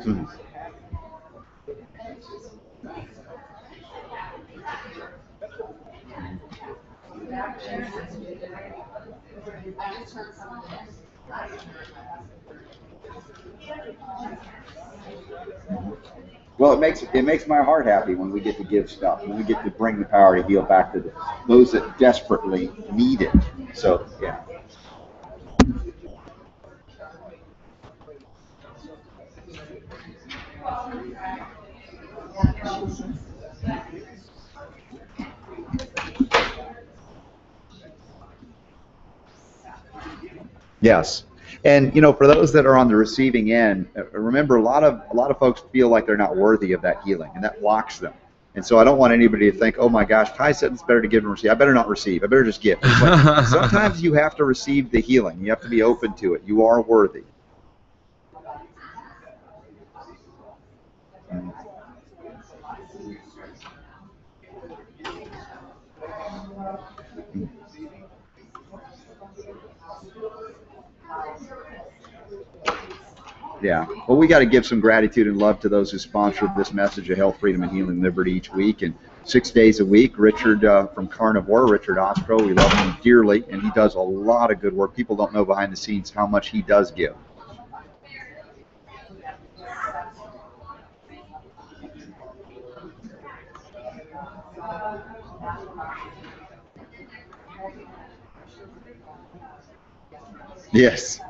Mhm. Well, it makes my heart happy when we get to give stuff, when we get to bring the power to heal back to those that desperately need it. So yeah. Yes. And for those that are on the receiving end, remember a lot of folks feel like they're not worthy of that healing, and that blocks them. And so I don't want anybody to think, oh my gosh, Ty said it's better to give and receive. I better not receive. I better just give. It's like, sometimes you have to receive the healing. You have to be open to it. You are worthy. Yeah. Well, we got to give some gratitude and love to those who sponsored this message of health, freedom, and healing, liberty each week. And 6 days a week, Richard from Carnivore, Richard Ostro, we love him dearly, and he does a lot of good work. People don't know behind the scenes how much he does give. Yes.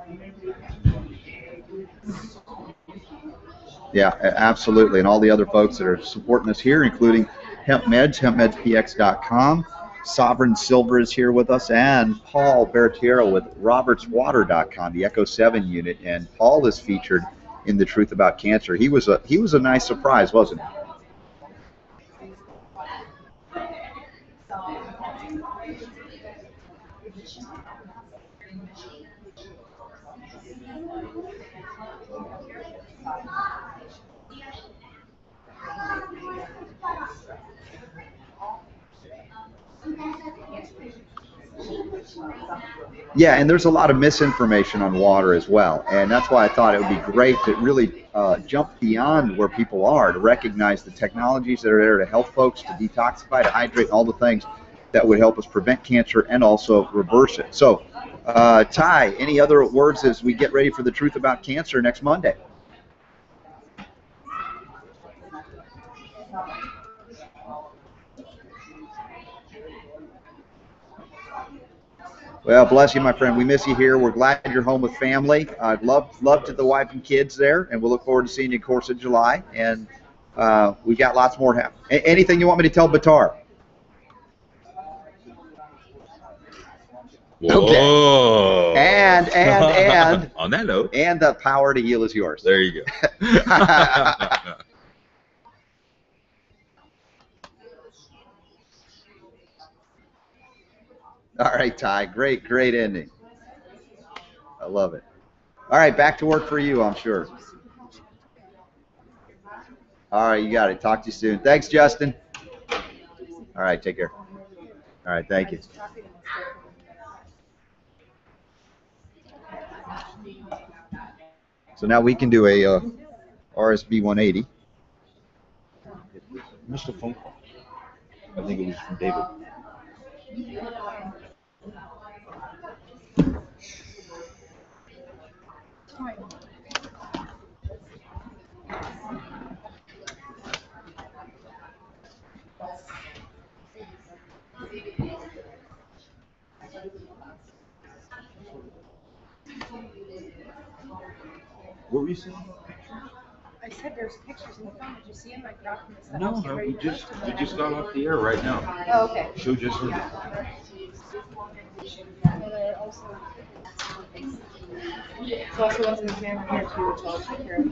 Yeah, absolutely. And all the other folks that are supporting us here, including Hemp Meds, hempmedspx.com. Sovereign Silver is here with us, and Paul Bertiero with robertswater.com, the Echo 7 unit. And Paul is featured in The Truth About Cancer. He was a nice surprise, wasn't he? Yeah, and there's a lot of misinformation on water as well, and that's why I thought it would be great to really jump beyond where people are, to recognize the technologies that are there to help folks to detoxify, to hydrate, and all the things that would help us prevent cancer and also reverse it. So, Ty, any other words as we get ready for The Truth About Cancer next Monday? Well, bless you, my friend. We miss you here. We're glad you're home with family. I'd love to the wife and kids there, and we'll look forward to seeing you, of course, in July. And we got lots more to happen. Anything you want me to tell Batar? Whoa. Okay. And On that note, and the power to heal is yours. there you go. All right, Ty. Great ending. I love it. All right, back to work for you, I'm sure. All right, you got it. Talk to you soon. Thanks, Justin. All right, take care. All right, thank you. So now we can do a RSB 180. Missed a phone call. I think it was from David. What were you saying? I said there's pictures in the phone. Did you see them? I dropped them and stuff. No, we just got off the air right now. Oh, okay. So just heard it. And also, so also wants an exam here too, which I'll take care of.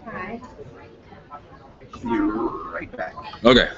Hi. You're right back. Okay.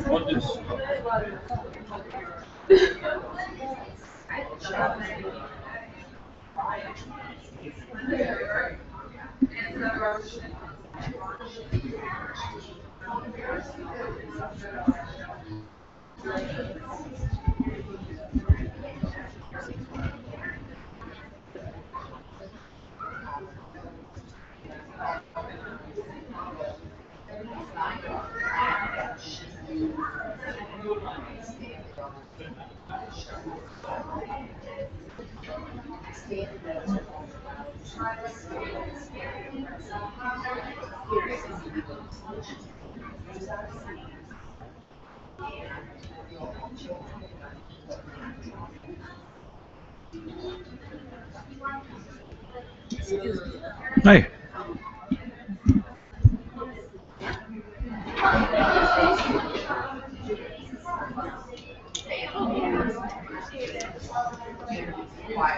What is? Hey.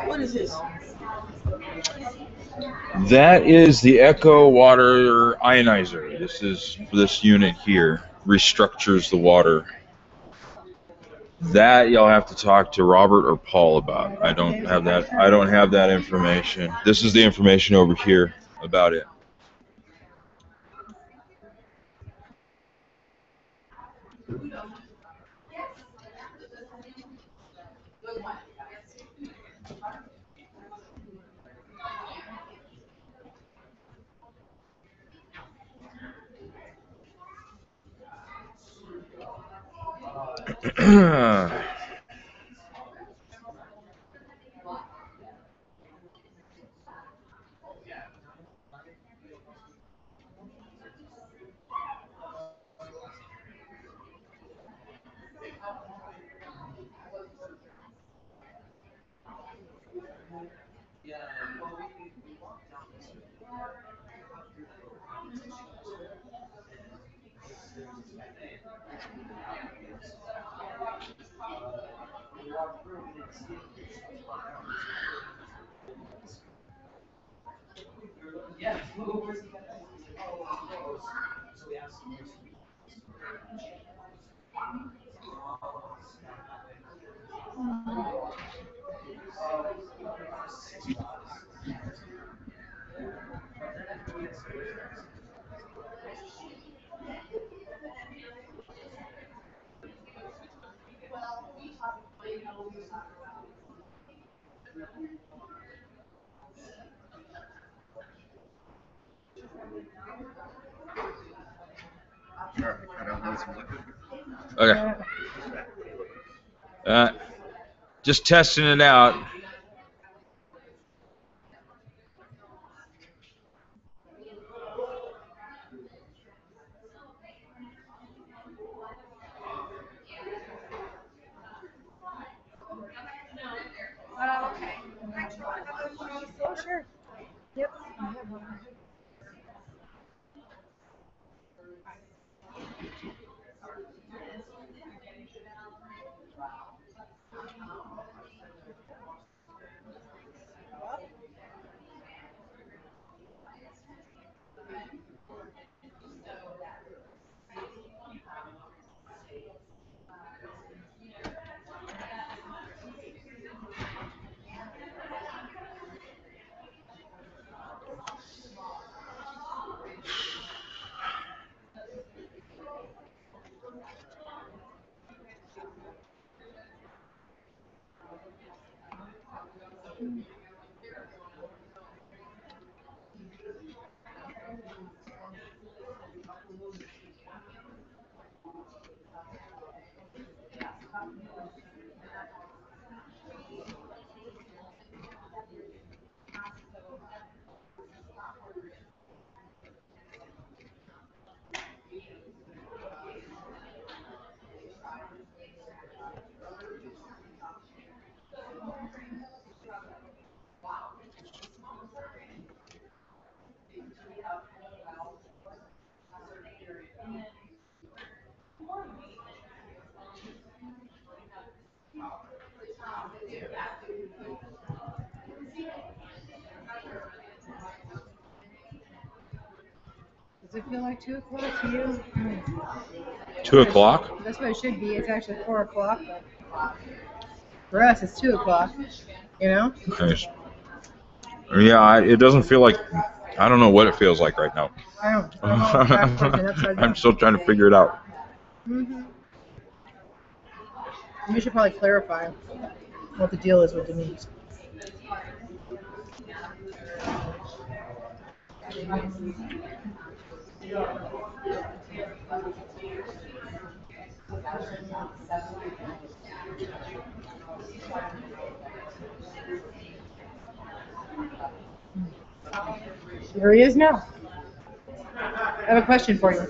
What is this? That is the Echo Water Ionizer. This is this unit here. Restructures the water. That you'll have to talk to Robert or Paul about. I don't have that. I don't have that information. This is the information over here about it. Okay. Just testing it out. Does it feel like 2 o'clock to you? 2 o'clock? That's what it should be. It's actually 4 o'clock, but for us, it's 2 o'clock. You know? Nice. Yeah, it doesn't feel like. I don't know what it feels like right now. I don't. I'm all backwards and upside down. I'm still trying to figure it out. Mm-hmm. You should probably clarify what the deal is with Denise. Here he is now. I have a question for you.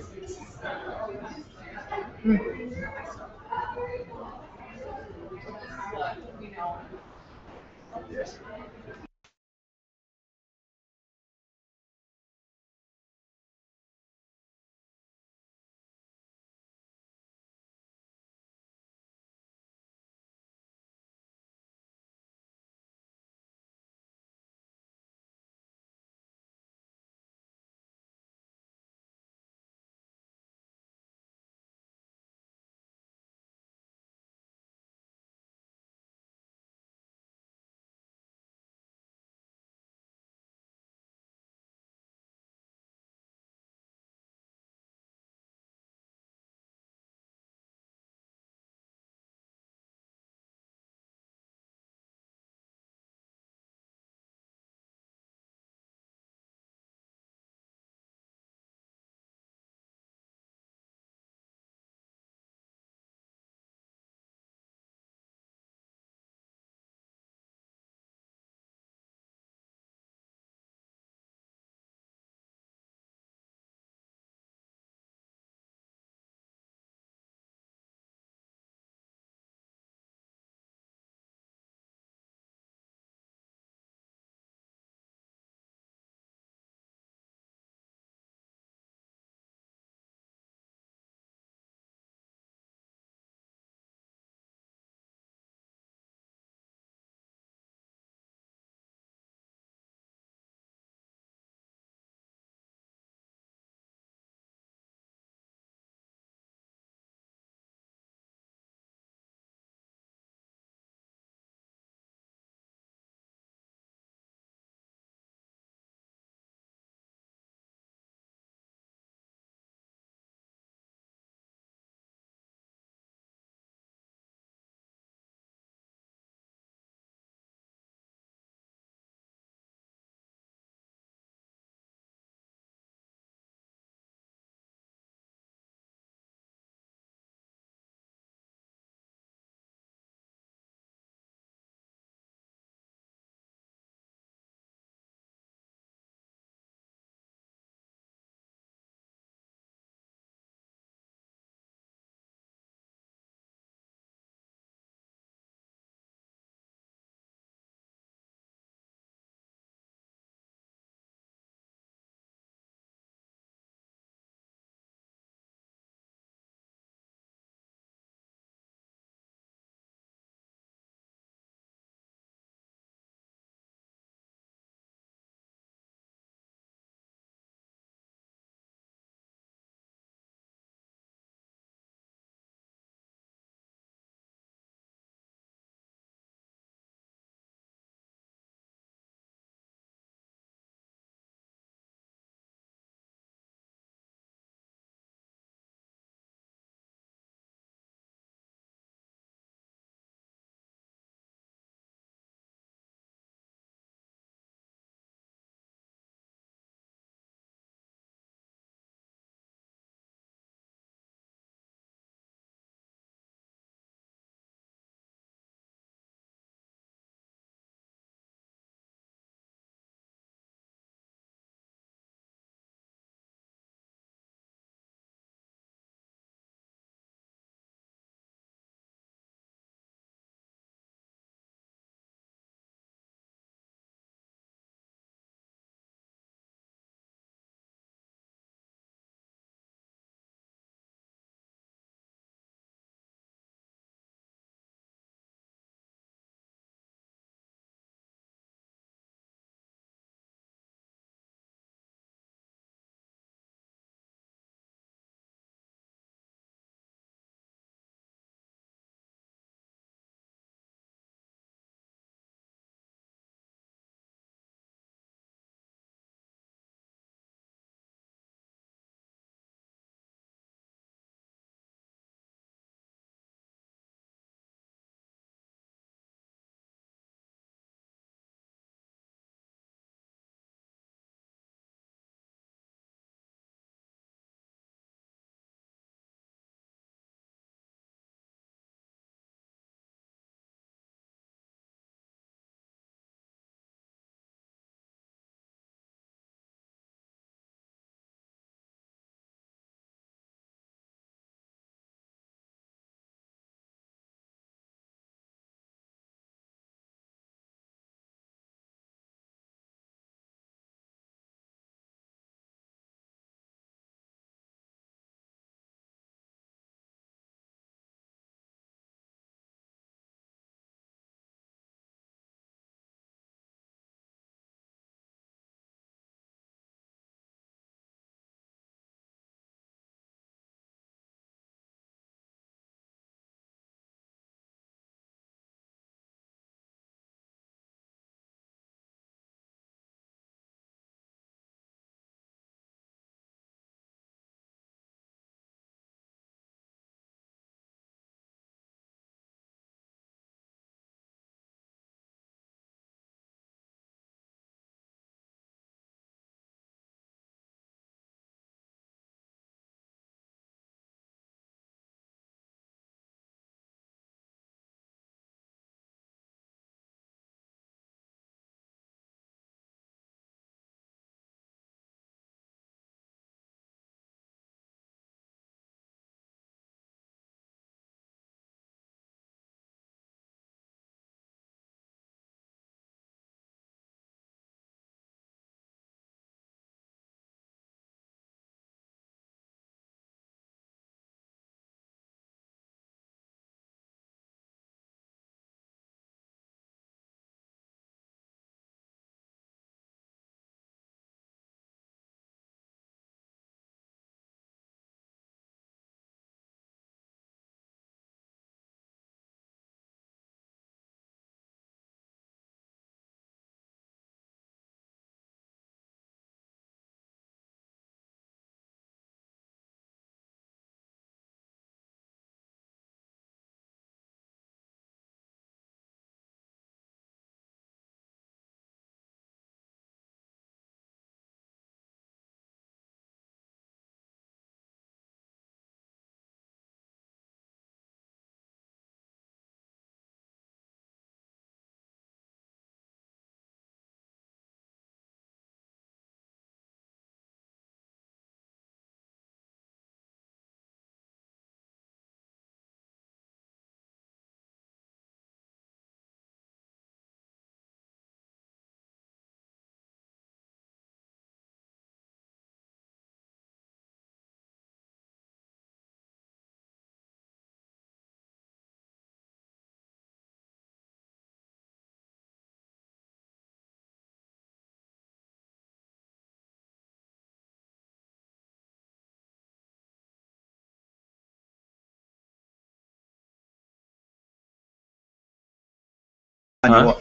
You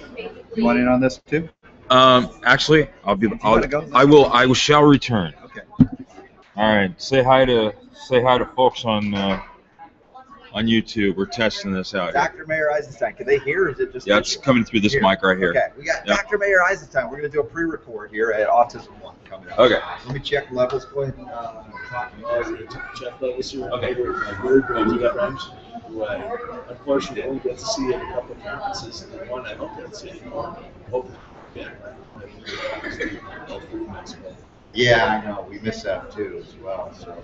want in on this too? Actually, wanna go? I shall return. Okay. All right. Say hi to folks on YouTube. We're testing this out here. Dr. Mayor Eisenstein, can they hear, or is it just? Yeah, it's coming through this mic right here. Okay, we got Yep. Dr. Mayor Eisenstein. We're going to do a pre-record here at Autism One coming up. Okay. Let me check levels. Go ahead and talk. Check levels here. Okay. My very good friends who I unfortunately only get to see at a couple of conferences, and the one I don't get to see anymore. Hope again. Yeah, I know. We missed that too as well. So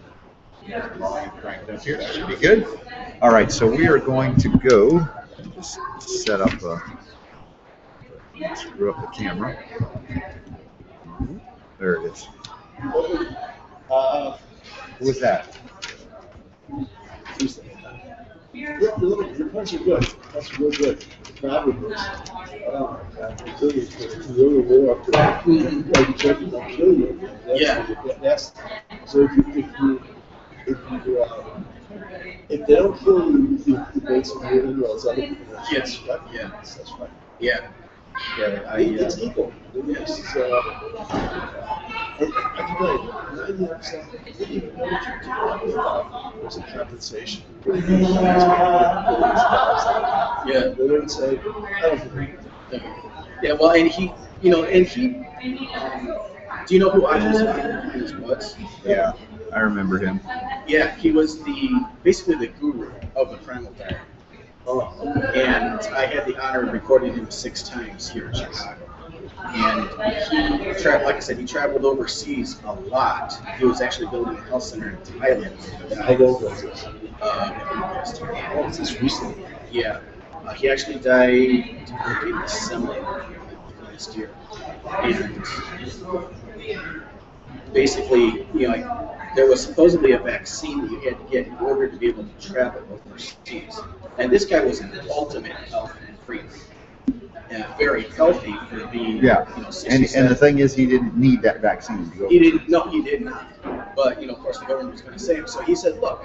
volume cranked up here. That should be good. All right. So we are going to go just set up screw up the camera. There it is. Who was that? Your points are good. That's real good. The problem is, oh my God, the thing is, it's really low up there. Like, it's like, they'll kill you. That's so if they don't kill you, it makes you inroads other people. Yes. Right? Yeah. That's right. Yeah. Yeah. It's equal. Yes. I can tell you, 90% didn't even know what you're talking about. There's a compensation. Yeah. They would say, I don't think Yeah. Well, and he, do you know who Autism was? Yeah, I remember him. Yeah, he was basically the guru of the primal diet. Oh, okay. And I had the honor of recording him 6 times here in Chicago. And he traveled, like I said, he traveled overseas a lot. He was actually building a health center in Thailand. How old was this? Oh, is this recently? yeah. He actually died in December of last year. And basically, there was supposedly a vaccine that you had to get in order to be able to travel overseas. And this guy was an ultimate health freak. Very healthy for being, And 67. the thing is, he didn't need that vaccine to go. He didn't. No, he did not. But of course, the government was going to save him. So he said, "Look,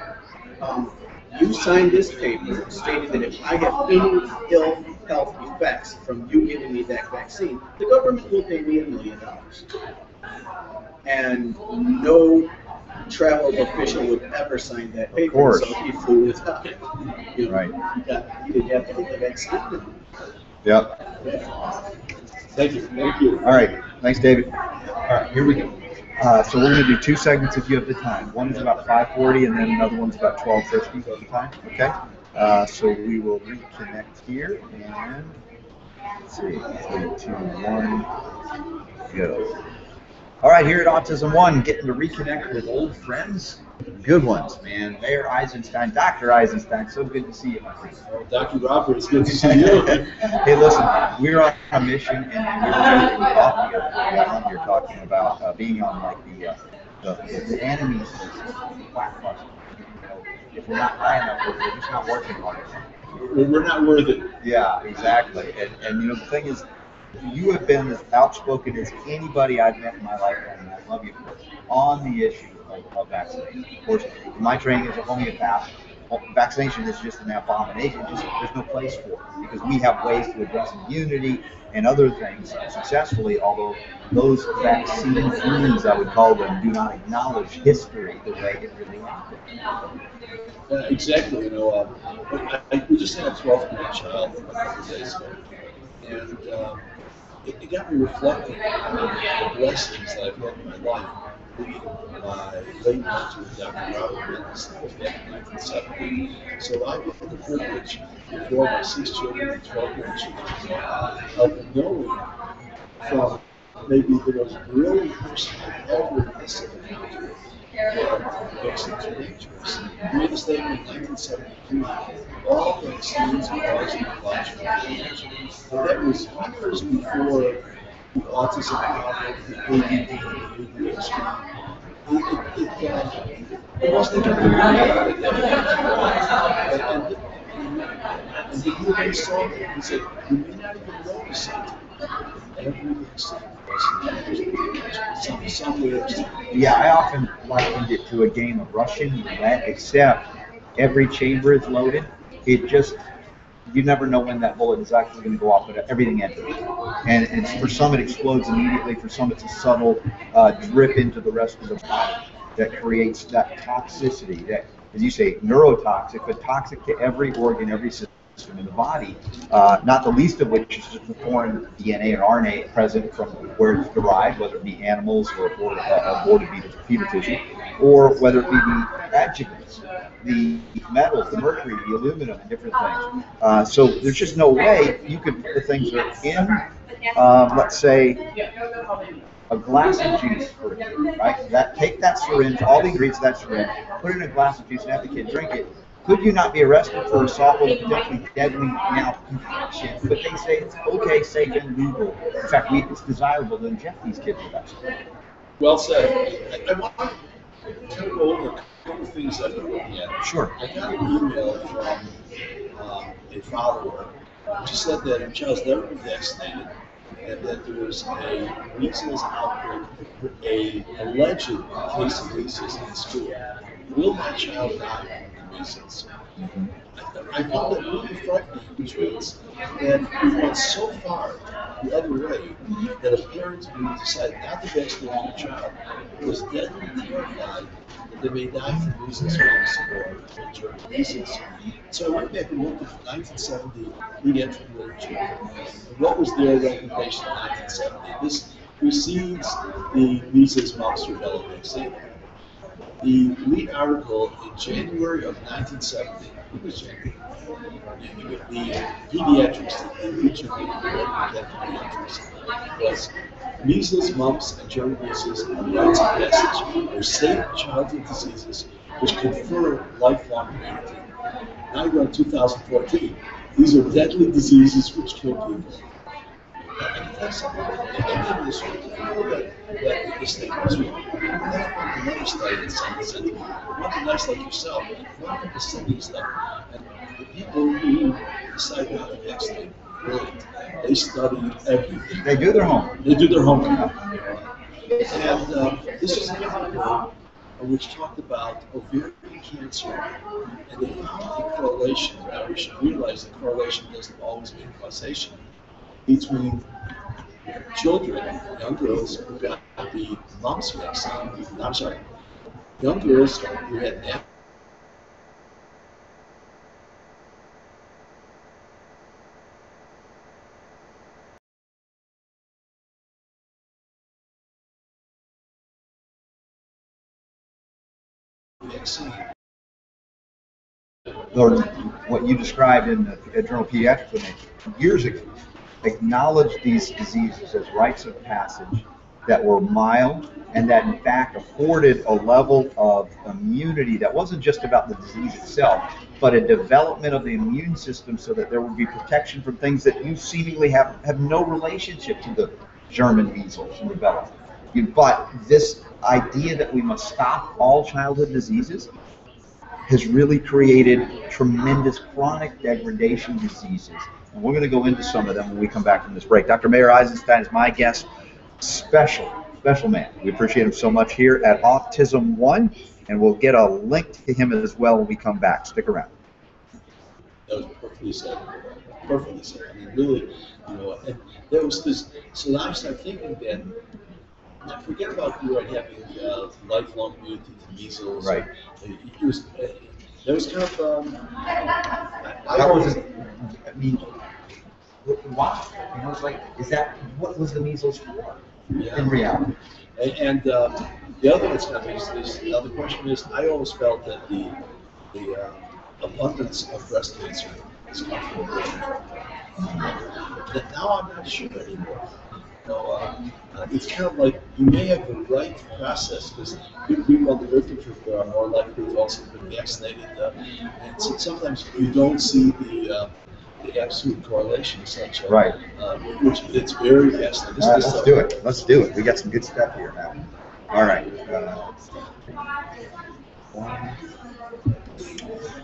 you signed this paper stating that if I have any ill health effects from you giving me that vaccine, the government will pay me $1 million." And no travel official would ever sign that paper. Of course. So he flew without it. Right. He didn't have to take the vaccine. Yep. Thank you. Thank you. All right. Thanks, David. All right, here we go. So we're going to do 2 segments if you have the time. One is about 5:40, and then another one's about 12:50 at the time. Okay. So we will reconnect here, and let's see, 3, 2, 1, go. All right, here at Autism One, getting to reconnect with old friends, good ones, man. Mayor Eisenstein, Dr. Eisenstein, so good to see you, my friend. Dr. Robert, it's good to see you. Hey, listen, we're on a mission, and we were drinking coffee on here talking about being on like the enemies of lackluster. If we're not high enough, we're just not working hard enough. We're not worth it. Yeah, exactly. And the thing is, you have been as outspoken as anybody I've met in my lifetime, and I love you for it, on the issue of vaccination. Of course, in my training as a homeopath, vaccination is just an abomination. There's no place for it because we have ways to address immunity and other things successfully, although those vaccine fiends, I would call them, do not acknowledge history the way it really happened. Exactly. We just had a 12th-grade child a couple of days ago, and it got me reflecting on the blessings that I've had in my life. My late mentor, Dr. Robert, met this back in 1970. So I get the privilege before my 6 children and 12 grandchildren of knowing from maybe the most brilliant person I've ever listened to. Vaccines are dangerous. He made a statement in 1973. All vaccines are causing biological damage. That was years before the autism problem, the ADD, the ADHD. It wasn't even about it. And he even saw it. He said, "You may not even notice it. Every vaccine was somewhere." Yeah, I often likened it to a game of Russian roulette, except every chamber is loaded. It just you never know when that bullet is actually going to go off, but everything enters. And it's, for some, it explodes immediately. For some, it's a subtle drip into the rest of the body that creates that toxicity that, as you say, neurotoxic, but toxic to every organ, every system in the body, not the least of which is just the foreign DNA and RNA present from where it's derived, whether it be animals or aborted fetal tissue, or whether it be the adjuvants, the metals, the mercury, the aluminum, and different things. So there's just no way you could put the things that are in, let's say, a glass of juice, for example, right? Take that syringe, all the ingredients of that syringe, put it in a glass of juice, and have the kid drink it. Could you not be arrested for assault with a potentially deadly now concoction? But they say it's okay, safe, and legal. In fact, it's desirable to inject these kids with that stuff. Well said. I want to go over a couple of things that I've been looking at. Sure. I got an email from a follower who just said that her child's never been vaccinated and that there was a measles outbreak, a alleged case of measles in school. Will my child die from measles? I found that really frightening, which means that we went so far the other way that a parent who decided not to vaccinate their child was deadly terrified that they may die from measles, mumps, or measles. So I went back and looked at the 1970 pediatric literature. And what was their recommendation in 1970? This precedes the measles, mumps, rubella vaccine. The lead article in January of 1970, it was January, the pediatrics, the regional pediatrics, was measles, mumps, and germ measles and rites of passage are safe childhood diseases which confer lifelong immunity. Now we're in 2014. These are deadly diseases which kill people. And that's something that this that this thing is real. And then I went to another study in San went to nice like yourself, went to the study stuff. And the people who decide not to vaccinate, brilliant. They study everything. They do their homework. They do their homework. And this is an article which talked about ovarian cancer, and they found a correlation. Now we should realize that correlation doesn't always mean causation between children, young girls who got the mumps vaccine. I'm sorry, young girls who had vaccine. Or what you described in the Journal of Pediatrics with me years ago, acknowledged these diseases as rites of passage that were mild and that in fact afforded a level of immunity that wasn't just about the disease itself, but a development of the immune system so that there would be protection from things that you seemingly have no relationship to the German measles and rubella. But this idea that we must stop all childhood diseases has really created tremendous chronic degradation diseases. And we're going to go into some of them when we come back from this break. Dr. Mayer Eisenstein is my guest. Special man. We appreciate him so much here at Autism One, and we'll get a link to him as well when we come back. Stick around. That was perfectly said. Perfectly said. I mean, really, and there was this. So now I started thinking then, now forget about having lifelong immunity to measles. Right. There was kind of. I mean, why? It's like, is that what was the measles for? Yeah. In reality. And the other thing that's kind of interesting is the other question is I always felt that the abundance of breast cancer is coming from women. Now I'm not sure anymore. It's kind of like you may have the right process because people on the birth control are more likely to also be vaccinated, and so sometimes you don't see the absolute correlation, such right. Which it's very fascinating. Let's do it. Let's do it. We got some good stuff here now. All right.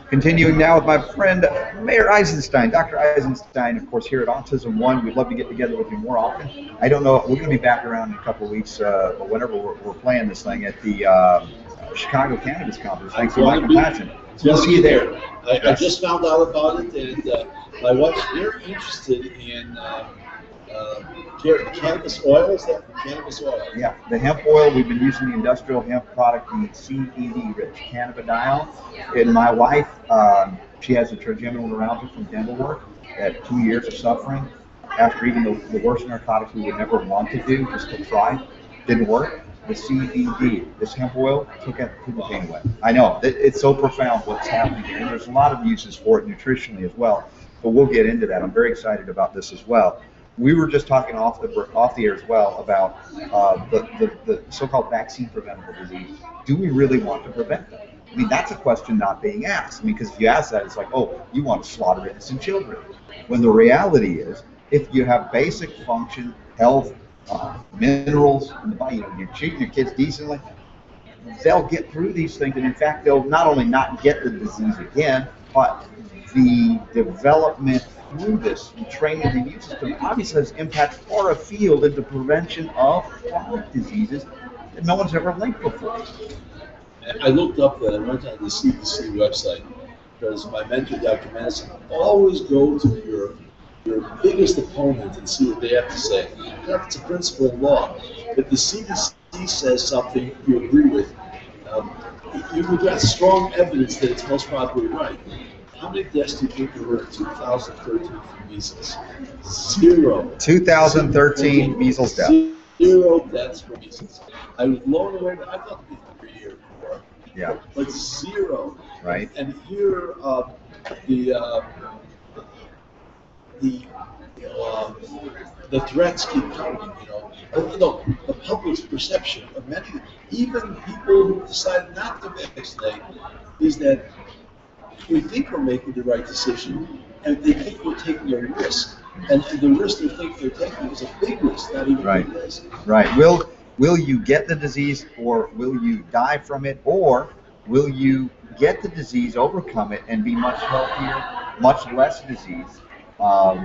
Continuing now with my friend Mayer Eisenstein. Dr. Eisenstein, of course, here at Autism One. We'd love to get together with you more often. I don't know. We're going to be back around in a couple of weeks, whenever we're playing this thing at the Chicago Cannabis Conference. Thanks to I'm Michael gonna Patton. We'll see you there. I just found out about it, and my wife's very interested in cannabis oil. Is that cannabis oil? Yeah, the hemp oil, we've been using the industrial hemp product, the CBD-rich cannabidiol. And my wife, she has a trigeminal neuralgia from dental work, at 2 years of suffering. After even the worst narcotics we would never want to do, just to try, didn't work. The CBD, this hemp oil, took the pain away. I know, it's so profound what's happening here. And there's a lot of uses for it nutritionally as well. But we'll get into that. I'm very excited about this as well. We were just talking off the air as well about the so-called vaccine preventable disease. Do we really want to prevent them? I mean, that's a question not being asked. I mean, because if you ask that, it's like, oh, you want to slaughter innocent children. When the reality is, if you have basic function, health, minerals in the body, you're treating your kids decently, they'll get through these things. And in fact, they'll not only not get the disease again, but the development through this and training the immune system obviously has impact far afield into prevention of chronic diseases that no one's ever linked before. I looked up that. I went on the CDC website because my mentor, Dr. Madison, always go to your biggest opponent and see what they have to say. It's a principle of law. If the CDC says something you agree with, you've got strong evidence that it's most probably right. How many deaths do you think there were in 2013 from measles? 0. 2013 measles death. 0 deaths from measles. I was blown away. I thought it'd be 3 years before. Yeah. But 0. Right. And here, the threats keep coming. The public's perception of many, even people who decide not to vaccinate, is that we think we're making the right decision, and they think we're taking a risk. And the risk they think they're taking is a big risk, not even a big risk. Right. Will you get the disease, or will you die from it, or will you get the disease, overcome it, and be much healthier, much less disease,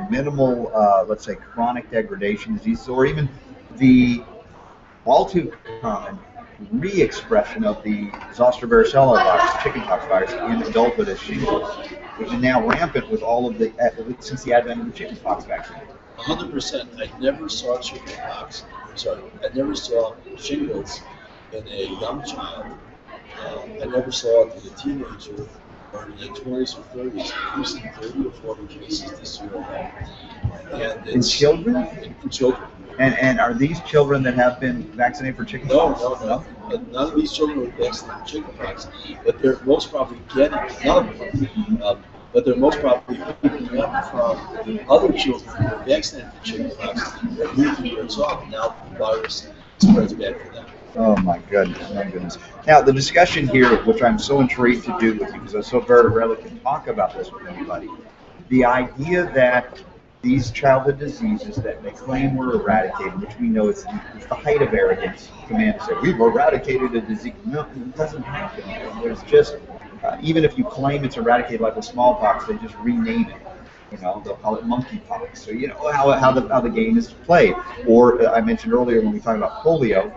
minimal, let's say, chronic degradation disease, or even the all too common re-expression of the zoster varicella virus, chickenpox virus, in adulthood as shingles, which is now rampant with all of since the advent of the chickenpox vaccine. 100%. I never saw chickenpox. I never saw shingles in a young child. I never saw it in a teenager or in their 20s or 30s. We've seen 30 or 40 cases this year alone. And in children? In children. And are these children that have been vaccinated for chickenpox? No. None of these children were vaccinated for chickenpox, but they're most probably getting none of them. But they're most probably picking up from other children who were vaccinated for chickenpox that moved to years off. Now the virus spreads back to them. Oh my goodness. Now the discussion here, which I'm so intrigued to do with you, because I so very rarely can talk about this with anybody, the idea that these childhood diseases that they claim were eradicated, which we know it's the height of arrogance, command to say, we've eradicated a disease. No, it doesn't happen. There's just, even if you claim it's eradicated like with smallpox, they just rename it. They'll call it monkeypox. So how the game is played. Or I mentioned earlier when we talked about polio,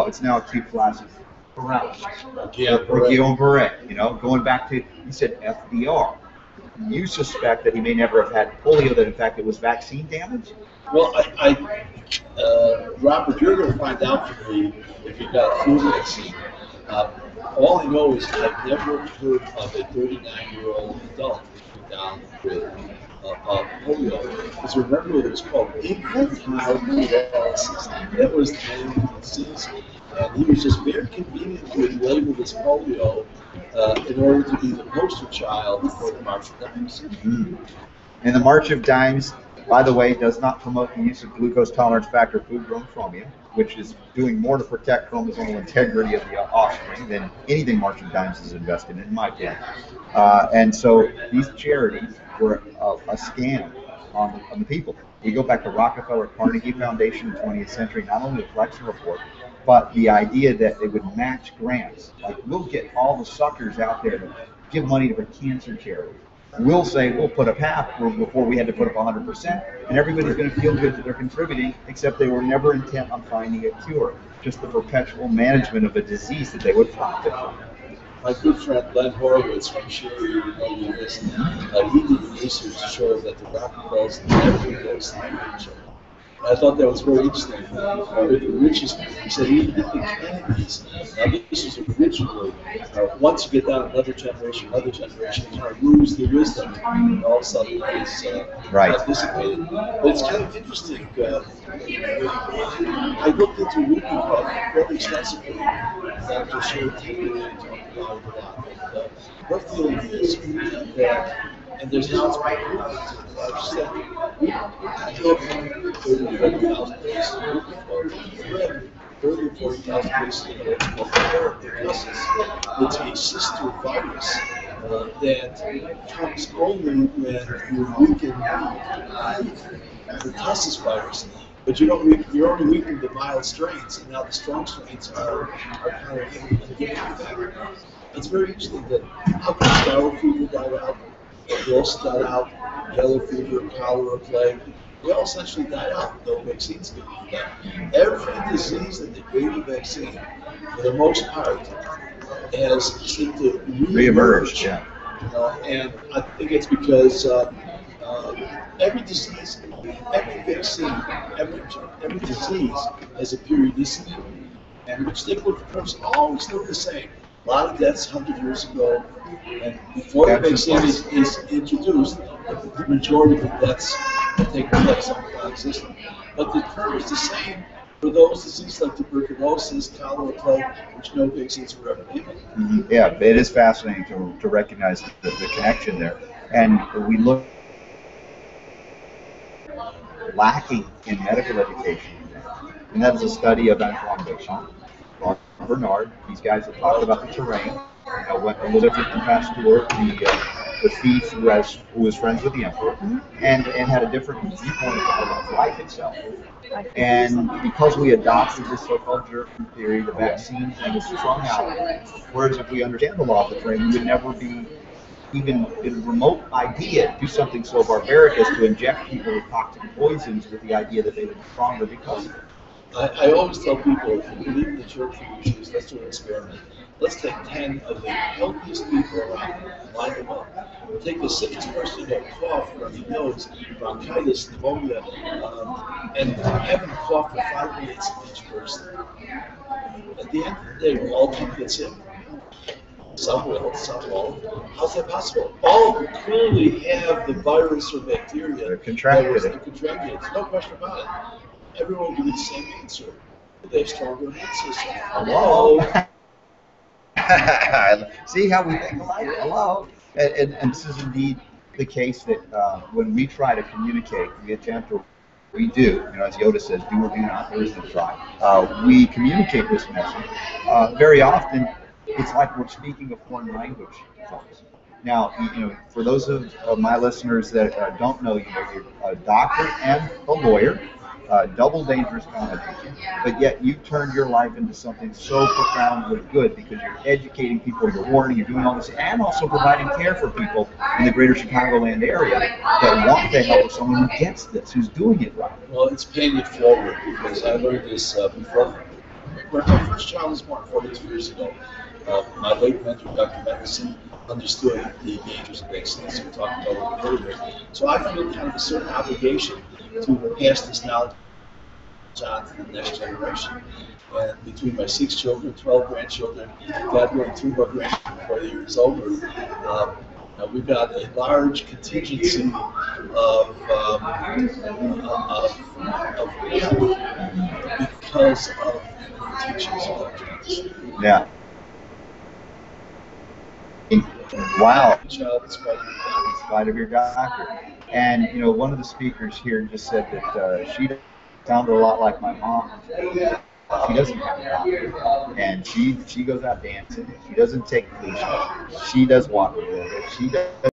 it's now acute flaccid paralysis. Or Guillain-Barré. Going back to, you said FDR. You suspect that he may never have had polio, that in fact it was vaccine damage? Well, Robert, you're going to find out from me if you got a flu vaccine. All I know is that I've never heard of a 39-year-old adult who down with polio. Because remember what it was called? Infantile paralysis. That was the name of the disease. And he was just very conveniently labeled as polio in order to be the poster child for the March of Dimes. Mm-hmm. And the March of Dimes, by the way, does not promote the use of glucose tolerance factor food-grown chromium, which is doing more to protect chromosomal integrity of the offspring than anything March of Dimes is invested in my opinion. And so these charities were a scam on the people. We go back to Rockefeller Carnegie Foundation in the 20th century, not only the collection report, but the idea that they would match grants. Like, we'll get all the suckers out there to give money to cancer charity. we'll say we'll put up half before we had to put up 100%, and everybody's going to feel good that they're contributing, except they were never intent on finding a cure, just the perpetual management of a disease that they would profit from. My good friend Len Horowitz, I'm sure you know who he is, he did research to show that the Rockefellers never goes to nature. I thought that was very interesting. The richest, he said, even the Kennedys. Now, this is originally, once you get down another generation, you kind of lose the wisdom, and all of a sudden it's dissipated. But it's kind of interesting. I looked into Ruby fairly extensively. Dr. Sherry Taylor talked about it a lot. But her feeling is that, and there's now it's been proven to a large extent, we have 30 to 40,000 cases of Ruby 30 to 40,000 cases of what's called parapertussis. It's a sister virus that comes only when you weaken the pertussis virus. But you're only weakening the mild strains, and now the strong strains are kind of giving effect. It's very interesting that how come scarlet fever died out, also died out, yellow fever, cholera, plague, they all essentially died out. No vaccines could do that. Every disease that they gave a vaccine, for the most part, has seemed to reemerge. Yeah. And I think it's because every disease, every vaccine, every disease has a periodicity, and which they curves always look the same. A lot of deaths 100 years ago, and before the vaccine is introduced, the majority of the deaths that take place are non-existent. But the curve is the same for those diseases like tuberculosis, cholera, plague, which no vaccines were ever given. Mm-hmm. Yeah, it is fascinating to recognize the connection there. And we look lacking in medical education, and that is a study of Antoine Béchamp, Bernard. These guys have talked about the terrain. Went a little different from Pasteur, the thief who was friends with the emperor, and had a different viewpoint of life itself. And because we adopted this so-called germ theory, the vaccine thing is strung out. Whereas if we understand the law of the terrain, we would never be even in a remote idea to do something so barbaric as to inject people with toxic poisons with the idea that they would be stronger because of it. I always tell people, if you believe in the germ theory, let's do an experiment. Let's take 10 of the healthiest people around, line them up. Take the sickest person who had cough, runny nose, bronchitis, pneumonia, and have them cough for 5 minutes each person. At the end of the day, will all people get sick? Some will, some won't. How's that possible? All of them clearly have the virus or bacteria. They're contracted. There's no question about it. Everyone will get the same answer. They have stronger immune system. Hello. See how we think alike? Hello. And this is indeed the case that when we try to communicate, we attempt to. We do, as Yoda says, do or do not, there is no try. We communicate this message. Very often, it's like we're speaking a foreign language, folks. Now, for those of my listeners that don't know, you're a doctor and a lawyer, double dangerous combination, but yet you turned your life into something so profoundly good because you're educating people, you're warning, you're doing all this, and also providing care for people in the greater Chicagoland area that want to help someone who gets this, who's doing it right. Well, it's paying it forward because I learned this before. When my first child was born 42 years ago, my late mentor, Dr. Medicine, understood the dangers of vaccines we talked about earlier. So I feel kind of a certain obligation to pass this knowledge on to the next generation. And between my 6 children, 12 grandchildren, God willing, 2 more grandchildren before the year is over, we've got a large contingency of because of the teachings of our generation. Yeah. Wow. In spite of your doctor. And, one of the speakers here just said that she sounded a lot like my mom. She doesn't have a doctor. And she goes out dancing. She doesn't take leash. She does walk. She does